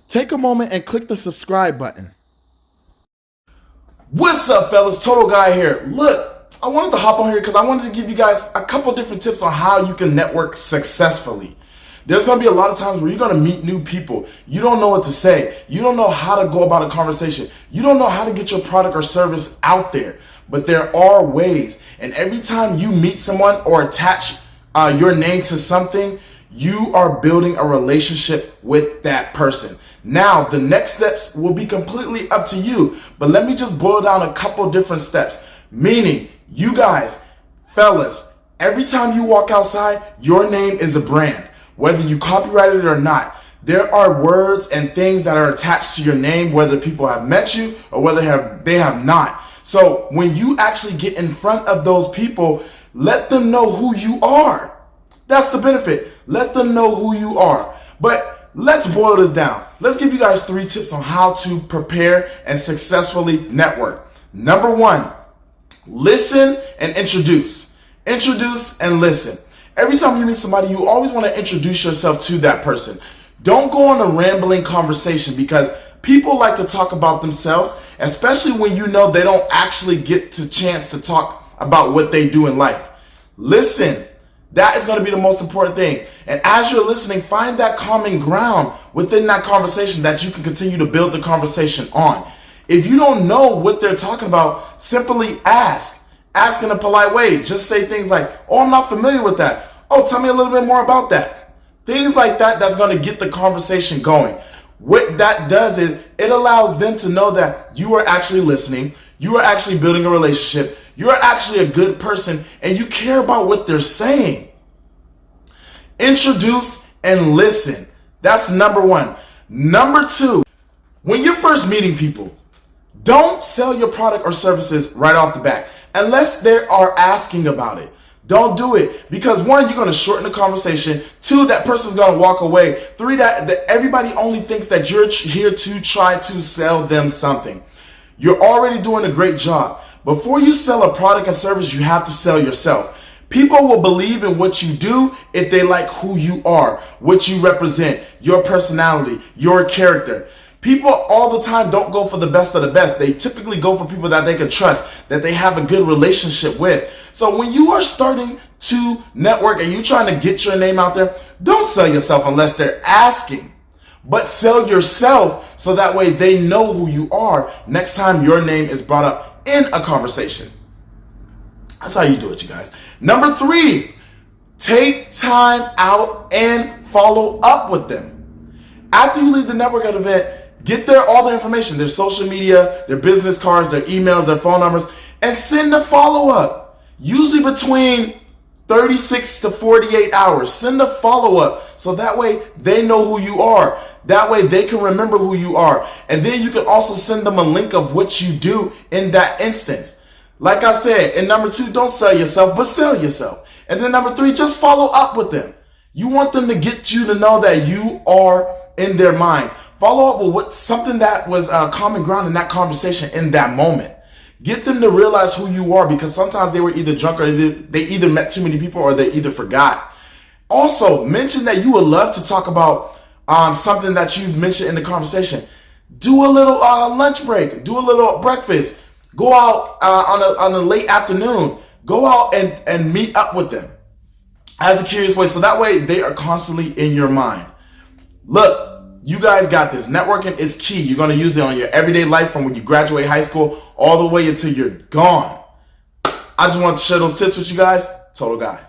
take a moment and click the subscribe button. What's up, fellas? Total Guy here. Look, I wanted to hop on here because I wanted to give you guys a couple different tips on how you can network successfully. There's going to be a lot of times where you're going to meet new people. You don't know what to say. You don't know how to go about a conversation. You don't know how to get your product or service out there. But there are ways. And every time you meet someone or attach your name to something, you are building a relationship with that person. Now, the next steps will be completely up to you, but let me just boil down a couple different steps. Meaning, you guys, fellas, every time you walk outside, your name is a brand. Whether you copyrighted it or not, there are words and things that are attached to your name, whether people have met you or whether they have not. So when you actually get in front of those people, let them know who you are. That's the benefit. Let them know who you are. But let's boil this down. Let's give you guys 3 tips on how to prepare and successfully network. Number 1, listen and introduce. Introduce and listen. Every time you meet somebody, you always want to introduce yourself to that person. Don't go on a rambling conversation because people like to talk about themselves, especially when you know they don't actually get the chance to talk about what they do in life. Listen. That is going to be the most important thing. And as you're listening, find that common ground within that conversation that you can continue to build the conversation on. If you don't know what they're talking about, simply ask. Ask in a polite way. Just say things like, oh, I'm not familiar with that. Oh, tell me a little bit more about that. Things like that that's going to get the conversation going. What that does is it allows them to know that you are actually listening. You are actually building a relationship. You're actually a good person and you care about what they're saying. Introduce and listen. That's number 1. Number 2, when you're first meeting people, don't sell your product or services right off the bat unless they are asking about it. Don't do it because 1, you're going to shorten the conversation. 2, that person's going to walk away. 3, that everybody only thinks that you're here to try to sell them something. You're already doing a great job. Before you sell a product and service, you have to sell yourself. People will believe in what you do if they like who you are, what you represent, your personality, your character. People all the time don't go for the best of the best. They typically go for people that they can trust, that they have a good relationship with. So when you are starting to network and you're trying to get your name out there, don't sell yourself unless they're asking. But sell yourself so that way they know who you are next time your name is brought up in a conversation. That's how you do it, you guys. Number 3, take time out and follow up with them. After you leave the networking event, get all the information, their social media, their business cards, their emails, their phone numbers, and send a follow-up. Usually between 36 to 48 hours. Send a follow-up so that way they know who you are. That way they can remember who you are. And then you can also send them a link of what you do in that instance. Like I said, and number 2, don't sell yourself, but sell yourself. And then number 3, just follow up with them. You want them to get you to know that you are in their minds. Follow up with something that was common ground in that conversation in that moment. Get them to realize who you are because sometimes they were either drunk or they either met too many people or they either forgot. Also, mention that you would love to talk about something that you've mentioned in the conversation. Do a little lunch break. Do a little breakfast. Go out on a late afternoon. Go out and meet up with them as a curious way. So that way they are constantly in your mind. Look. You guys got this. Networking is key. You're going to use it on your everyday life from when you graduate high school all the way until you're gone. I just want to share those tips with you guys. Total Guy.